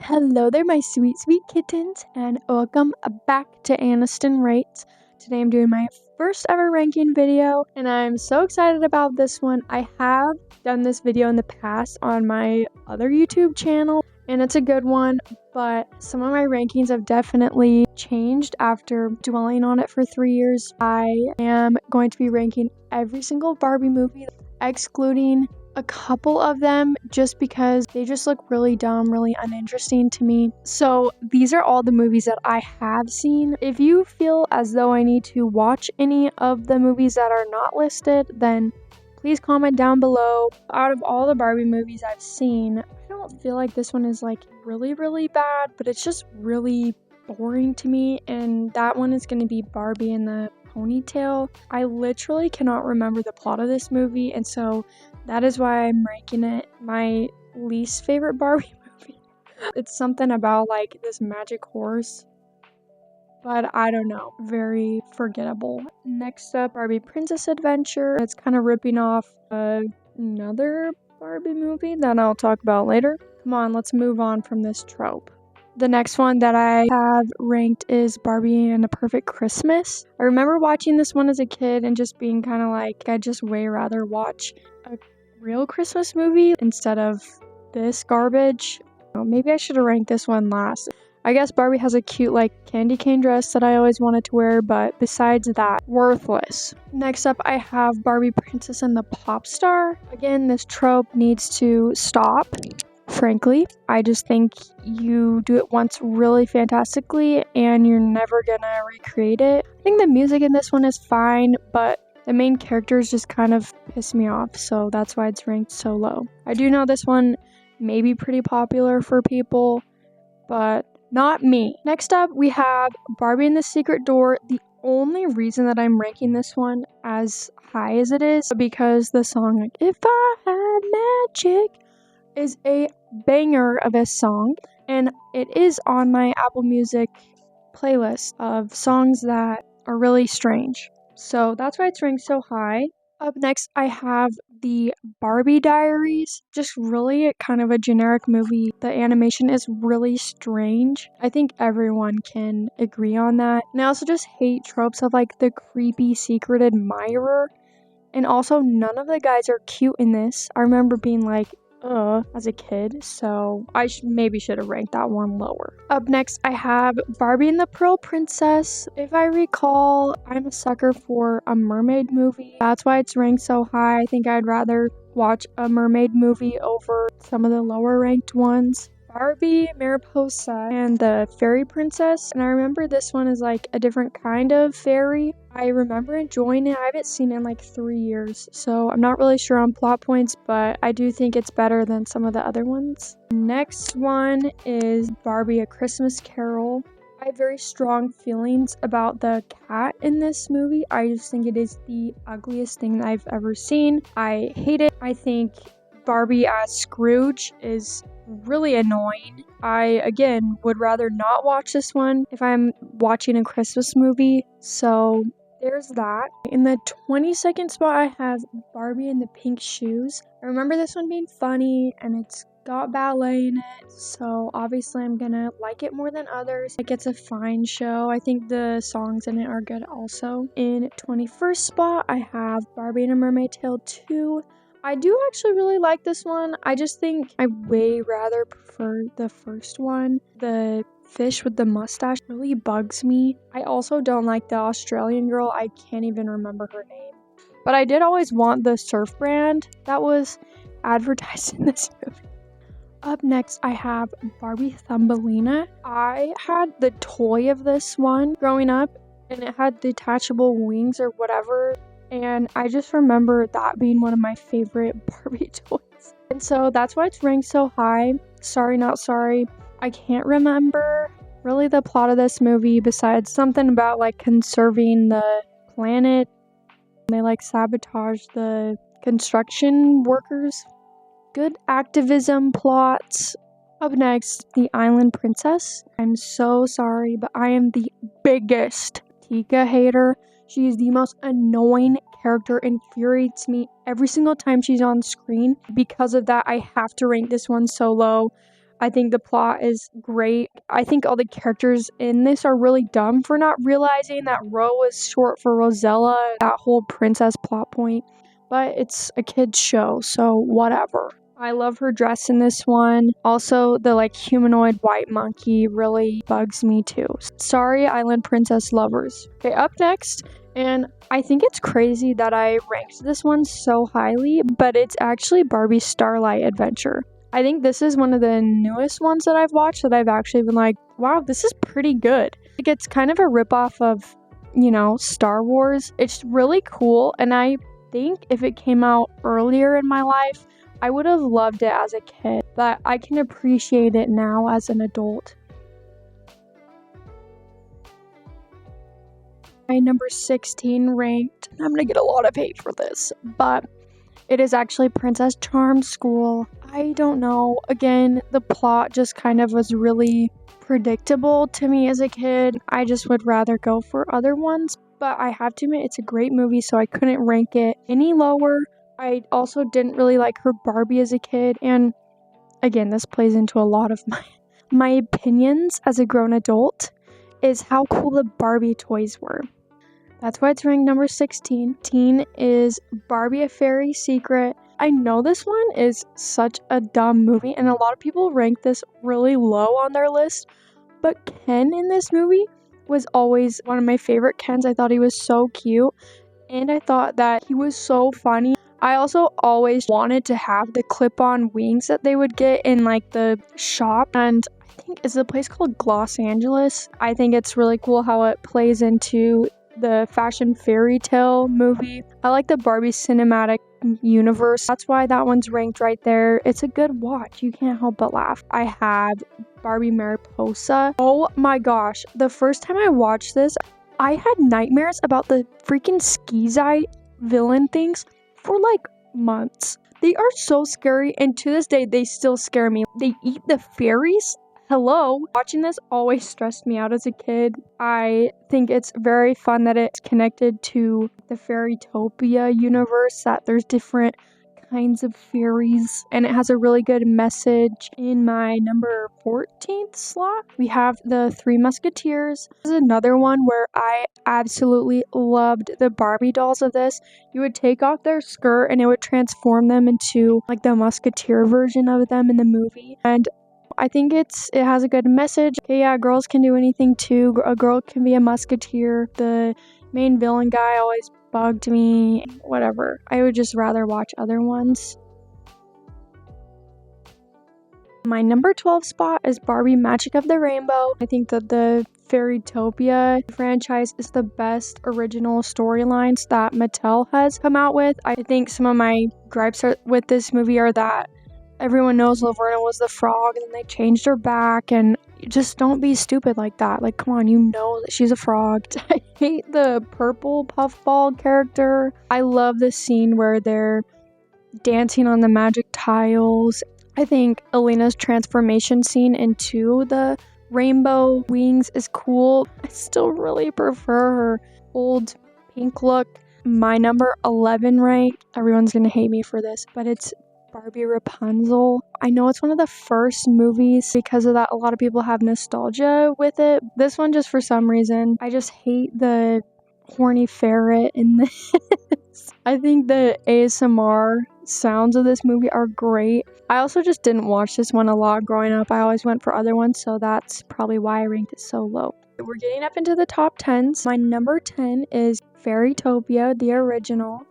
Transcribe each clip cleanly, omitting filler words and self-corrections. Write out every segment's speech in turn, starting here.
Hello there, my sweet, sweet kittens, and welcome back to Aniston Rates. Today I'm doing my first ever ranking video, and I'm so excited about this one. I have done this video in the past on my other YouTube channel, and it's a good one, but some of my rankings have definitely changed after dwelling on it for 3 years. I am going to be ranking every single Barbie movie, excluding a couple of them just because they just look really dumb, really uninteresting to me. So these are all the movies that I have seen. If you feel as though I need to watch any of the movies that are not listed, then please comment down below. Out of all the Barbie movies I've seen, I don't feel like this one is like really, really bad, but it's just really boring to me, and that one is going to be Barbie in the Ponytail. I literally cannot remember the plot of this movie, and so that is why I'm ranking it my least favorite Barbie movie. It's something about like this magic horse, but I don't know, very forgettable. Next up, Barbie Princess Adventure. It's kind of ripping off another Barbie movie that I'll talk about later. Come on, let's move on from this trope. The next one that I have ranked is Barbie and a Perfect Christmas. I remember watching this one as a kid and just being kind of like, I'd just way rather watch a real Christmas movie instead of this garbage. Maybe I should have ranked this one last. I guess Barbie has a cute like candy cane dress that I always wanted to wear, but besides that, worthless. Next up, I have Barbie Princess and the Pop Star. Again, this trope needs to stop. Frankly, I just think you do it once really fantastically and you're never gonna recreate it. I think the music in this one is fine, but the main characters just kind of piss me off, so that's why it's ranked so low. I do know this one may be pretty popular for people, but not me. Next up, we have Barbie and the Secret Door. The only reason that I'm ranking this one as high as it is because the song, like, If I Had Magic, is a banger of a song, and it is on my Apple Music playlist of songs that are really strange. So that's why it's ranked so high. Up next, I have the Barbie Diaries. Just really kind of a generic movie. The animation is really strange. I think everyone can agree on that. And I also just hate tropes of like the creepy secret admirer. And also, none of the guys are cute in this. I remember being like, as a kid, so I maybe should have ranked that one lower. Up next, I have Barbie and the Pearl Princess. If I recall, I'm a sucker for a mermaid movie. That's why it's ranked so high. I think I'd rather watch a mermaid movie over some of the lower ranked ones. Barbie, Mariposa, and the Fairy Princess. And I remember this one is like a different kind of fairy. I remember enjoying it. I haven't seen it in like 3 years, so I'm not really sure on plot points, but I do think it's better than some of the other ones. Next one is Barbie: A Christmas Carol. I have very strong feelings about the cat in this movie. I just think it is the ugliest thing I've ever seen. I hate it. I think Barbie as Scrooge is really annoying. I, again, would rather not watch this one if I'm watching a Christmas movie, so there's that. In the 22nd spot, I have Barbie and the Pink Shoes. I remember this one being funny, and it's got ballet in it, so obviously I'm gonna like it more than others. Like, it's a fine show. I think the songs in it are good also. In 21st spot, I have Barbie and a Mermaid Tale 2. I do actually really like this one. I just think I way rather prefer the first one. The fish with the mustache really bugs me. I also don't like the Australian girl. I can't even remember her name. But I did always want the surf brand that was advertised in this movie. Up next, I have Barbie Thumbelina. I had the toy of this one growing up, and it had detachable wings or whatever. And I just remember that being one of my favorite Barbie toys. And so that's why it's ranked so high. Sorry, not sorry. I can't remember really the plot of this movie besides something about like conserving the planet. They like sabotage the construction workers. Good activism plots. Up next, The Island Princess. I'm so sorry, but I am the biggest Tika hater. She is the most annoying character, infuriates me every single time she's on screen. Because of that, I have to rank this one so low. I think the plot is great. I think all the characters in this are really dumb for not realizing that Ro is short for Rosella, that whole princess plot point. But it's a kid's show, so whatever. I love her dress in this one. Also, the humanoid white monkey really bugs me too. Sorry, Island Princess lovers. Okay, up next, and I think it's crazy that I ranked this one so highly, but it's actually Barbie Starlight Adventure. I think this is one of the newest ones that I've watched that I've actually been like, wow, this is pretty good. It's kind of a ripoff of, Star Wars. It's really cool, and I think if it came out earlier in my life, I would have loved it as a kid, but I can appreciate it now as an adult. My number 16 ranked, I'm gonna get a lot of hate for this, but it is actually Princess Charm's School. I don't know. Again, the plot just kind of was really predictable to me as a kid. I just would rather go for other ones, but I have to admit it's a great movie, so I couldn't rank it any lower. I also didn't really like her Barbie as a kid, and again, this plays into a lot of my opinions as a grown adult, is how cool the Barbie toys were. That's why it's ranked number 16. 16 is Barbie: A Fairy Secret. I know this one is such a dumb movie, and a lot of people rank this really low on their list, but Ken in this movie was always one of my favorite Kens. I thought he was so cute, and I thought that he was so funny. I also always wanted to have the clip-on wings that they would get in the shop, and I think is the place called Los Angeles. I think it's really cool how it plays into the fashion fairy tale movie. I like the Barbie cinematic universe. That's why that one's ranked right there. It's a good watch. You can't help but laugh. I have Barbie Mariposa. Oh my gosh. The first time I watched this, I had nightmares about the freaking Skeezite villain things for months. They are so scary, and to this day, they still scare me. They eat the fairies? Hello. Watching this always stressed me out as a kid. I think it's very fun that it's connected to the Fairytopia universe, that there's different kinds of fairies, and it has a really good message. In my number 14th slot, we have the Three Musketeers. This is another one where I absolutely loved the Barbie dolls of this. You would take off their skirt and it would transform them into the musketeer version of them in the movie, and I think it has a good message. Okay, yeah, girls can do anything too. A girl can be a musketeer. The main villain guy always bugged me. Whatever. I would just rather watch other ones. My number 12 spot is Barbie Magic of the Rainbow. I think that the Fairytopia franchise is the best original storylines that Mattel has come out with. I think some of my gripes with this movie are that everyone knows Laverna was the frog, and then they changed her back, and just don't be stupid like that. Come on, you know that she's a frog. I hate the purple puffball character. I love the scene where they're dancing on the magic tiles. I think Alina's transformation scene into the rainbow wings is cool. I still really prefer her old pink look. My number 11 rank, everyone's gonna hate me for this, but it's Barbie Rapunzel. I know it's one of the first movies. Because of that, a lot of people have nostalgia with it. This one, just for some reason, I just hate the horny ferret in this. I think the ASMR sounds of this movie are great. I also just didn't watch this one a lot growing up. I always went for other ones, so that's probably why I ranked it so low. We're getting up into the top 10s. My number 10 is Fairytopia, the original.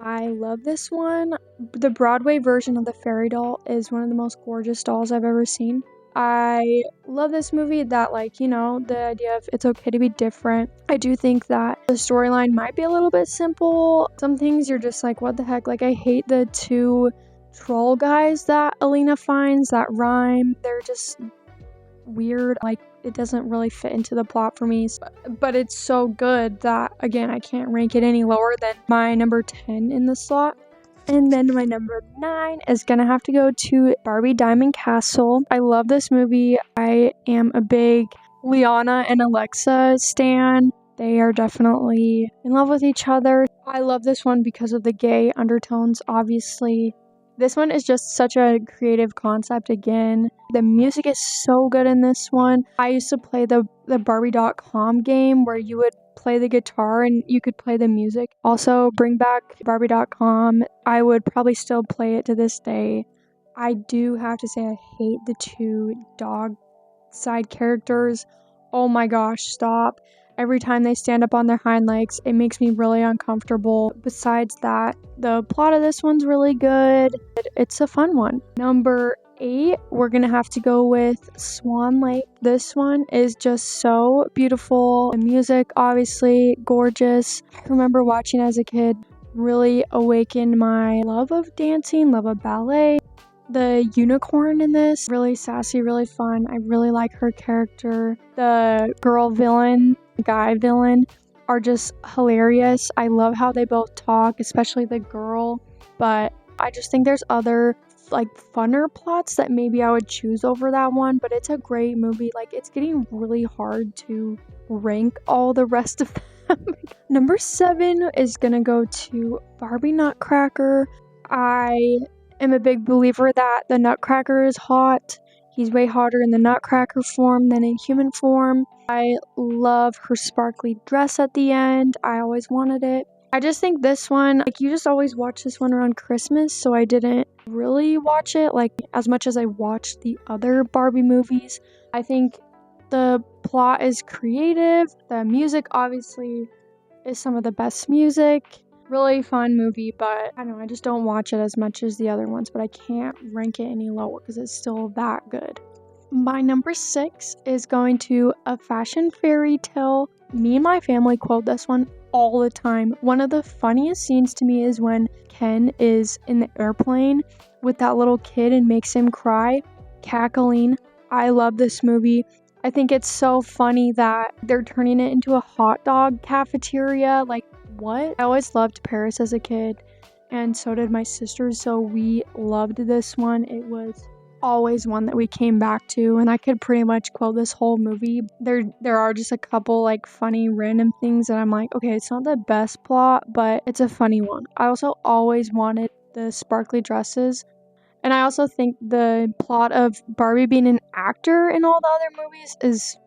I love this one. The Broadway version of the fairy doll is one of the most gorgeous dolls I've ever seen. I love this movie that, the idea of it's okay to be different. I do think that the storyline might be a little bit simple. Some things you're just like, what the heck? I hate the two troll guys that Alina finds that rhyme. They're just weird. It doesn't really fit into the plot for me, but it's so good that, again, I can't rank it any lower than my number 10 in the slot. And then my number 9 is gonna have to go to Barbie Diamond Castle. I love this movie. I am a big Liana and Alexa stan. They are definitely in love with each other. I love this one because of the gay undertones, obviously. This one is just such a creative concept again. The music is so good in this one. I used to play the barbie.com game where you would play the guitar and you could play the music. Also, bring back barbie.com. I would probably still play it to this day. I do have to say I hate the two dog side characters. Oh my gosh, stop. Every time they stand up on their hind legs, it makes me really uncomfortable. Besides that, the plot of this one's really good. It's a fun one. Number 8, we're gonna have to go with Swan Lake. This one is just so beautiful. The music, obviously, gorgeous. I remember watching as a kid, really awakened my love of dancing, love of ballet. The unicorn in this, really sassy, really fun. I really like her character. The girl villain, guy villain are just hilarious. I love how they both talk, especially the girl. But I just think there's other like funner plots that maybe I would choose over that one. But it's a great movie. Like, it's getting really hard to rank all the rest of them. Number 7 is gonna go to Barbie Nutcracker. I am a big believer that the Nutcracker is hot. He's way hotter in the Nutcracker form than in human form. I love her sparkly dress at the end. I always wanted it. I just think this one, like, you just always watch this one around Christmas, so I didn't really watch it like as much as I watched the other Barbie movies. I think the plot is creative. The music obviously is some of the best music. Really fun movie, but I don't know, I just don't watch it as much as the other ones, but I can't rank it any lower because it's still that good. My number 6 is going to A Fashion Fairy Tale. Me and my family quote this one all the time. One of the funniest scenes to me is when Ken is in the airplane with that little kid and makes him cry, cackling. I love this movie. I think it's so funny that they're turning it into a hot dog cafeteria. Like, what? I always loved Paris as a kid, and so did my sisters, so we loved this one. It was always one that we came back to, and I could pretty much quote this whole movie. There are just a couple like funny random things that I'm like, okay, it's not the best plot, but it's a funny one. I also always wanted the sparkly dresses, and I also think the plot of Barbie being an actor in all the other movies is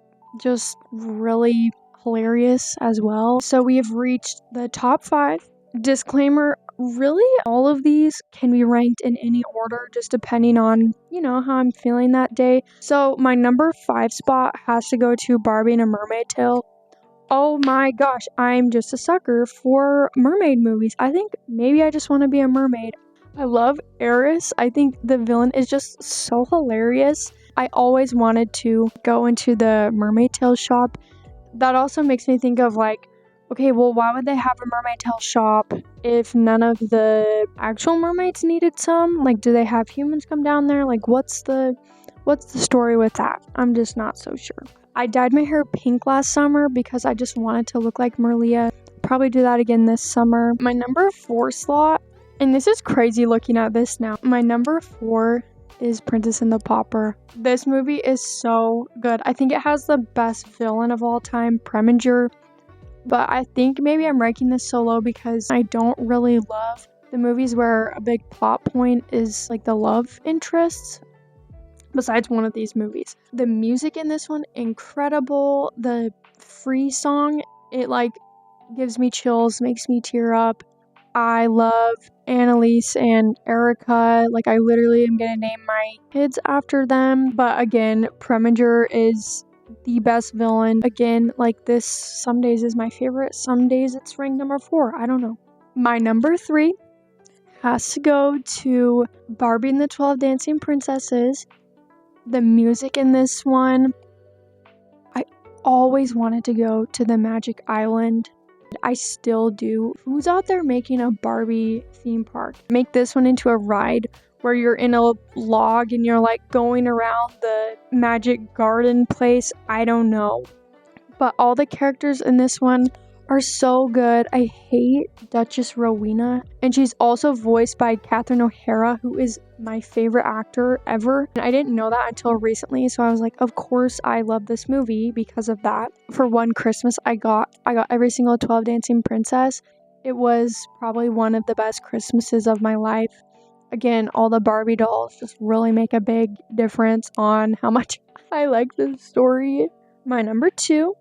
just really hilarious as well. So we have reached the top 5. Disclaimer, really all of these can be ranked in any order just depending on, how I'm feeling that day. So my number 5 spot has to go to Barbie and a Mermaid Tale. Oh my gosh, I'm just a sucker for mermaid movies. I think maybe I just want to be a mermaid. I love Eris. I think the villain is just so hilarious. I always wanted to go into the Mermaid Tale shop. That also makes me think of like, okay, well, why would they have a Mermaid Tale shop if none of the actual mermaids needed some? Like, do they have humans come down there? Like, what's the story with that? I'm just not so sure. I dyed my hair pink last summer because I just wanted to look like Merlia. Probably do that again this summer. My number 4 slot, and this is crazy looking at this now. My number 4 is Princess and the Pauper. This movie is so good. I think it has the best villain of all time, Preminger. But I think maybe I'm ranking this so low because I don't really love the movies where a big plot point is like the love interests. Besides one of these movies. The music in this one, incredible. The free song, it like gives me chills, makes me tear up. I love Annalise and Erica. Like, I literally am gonna name my kids after them. But again, Preminger is the best villain. Again, like, this some days is my favorite, some days it's ranked number 4. I don't know. My number 3 has to go to Barbie and the 12 Dancing Princesses. The music in this one, I always wanted to go to the Magic Island. I still do. Who's out there making a Barbie theme park? Make this one into a ride where you're in a log and you're like going around the magic garden place. I don't know. But all the characters in this one are so good. I hate Duchess Rowena, and she's also voiced by Catherine O'Hara, who is my favorite actor ever. And I didn't know that until recently, so I was like, of course I love this movie because of that. For one Christmas, I got every single 12 Dancing Princess. It was probably one of the best Christmases of my life. Again, all the Barbie dolls just really make a big difference on how much I like this story. My number 2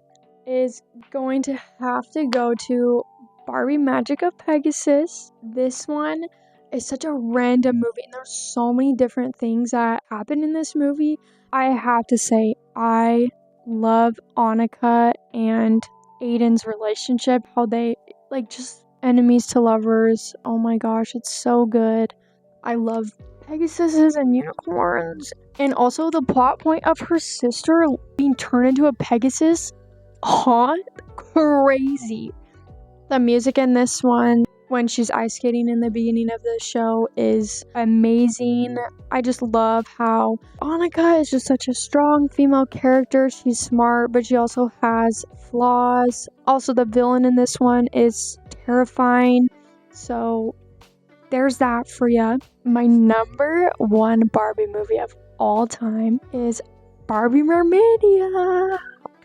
is going to have to go to Barbie Magic of Pegasus. This one is such a random movie, and there's so many different things that happen in this movie. I have to say, I love Annika and Aiden's relationship, how they, like, just enemies to lovers. Oh my gosh, it's so good. I love Pegasuses and unicorns. And also the plot point of her sister being turned into a Pegasus. Hot, crazy. The music in this one, when she's ice skating in the beginning of the show, is amazing. I just love how Annika is just such a strong female character. She's smart, but she also has flaws. Also, the villain in this one is terrifying. So there's that for ya. My number 1 Barbie movie of all time is Barbie Mermaidia.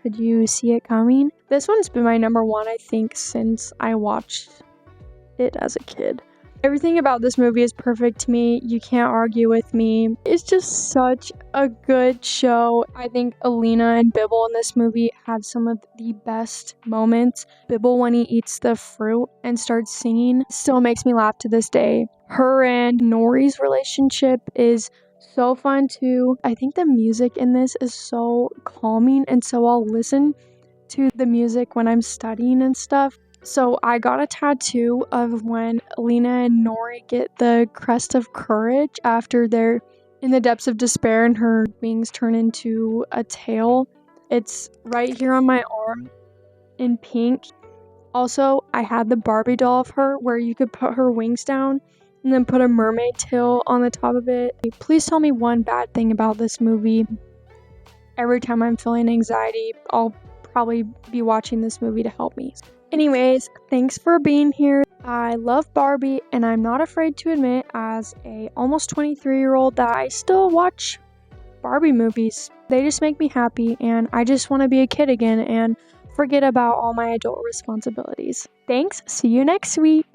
Could you see it coming? This one's been my number 1, I think, since I watched it as a kid. Everything about this movie is perfect to me. You can't argue with me. It's just such a good show. I think Alina and Bibble in this movie have some of the best moments. Bibble, when he eats the fruit and starts singing, still makes me laugh to this day. Her and Nori's relationship is so fun too. I think the music in this is so calming, and so I'll listen to the music when I'm studying and stuff. So I got a tattoo of when Alina and Nori get the crest of courage after they're in the depths of despair and her wings turn into a tail. It's right here on my arm in pink. Also, I had the Barbie doll of her where you could put her wings down and then put a mermaid tail on the top of it. Please tell me one bad thing about this movie. Every time I'm feeling anxiety, I'll probably be watching this movie to help me. Anyways, thanks for being here. I love Barbie, and I'm not afraid to admit, as a almost 23-year-old, that I still watch Barbie movies. They just make me happy, and I just want to be a kid again and forget about all my adult responsibilities. Thanks. See you next week.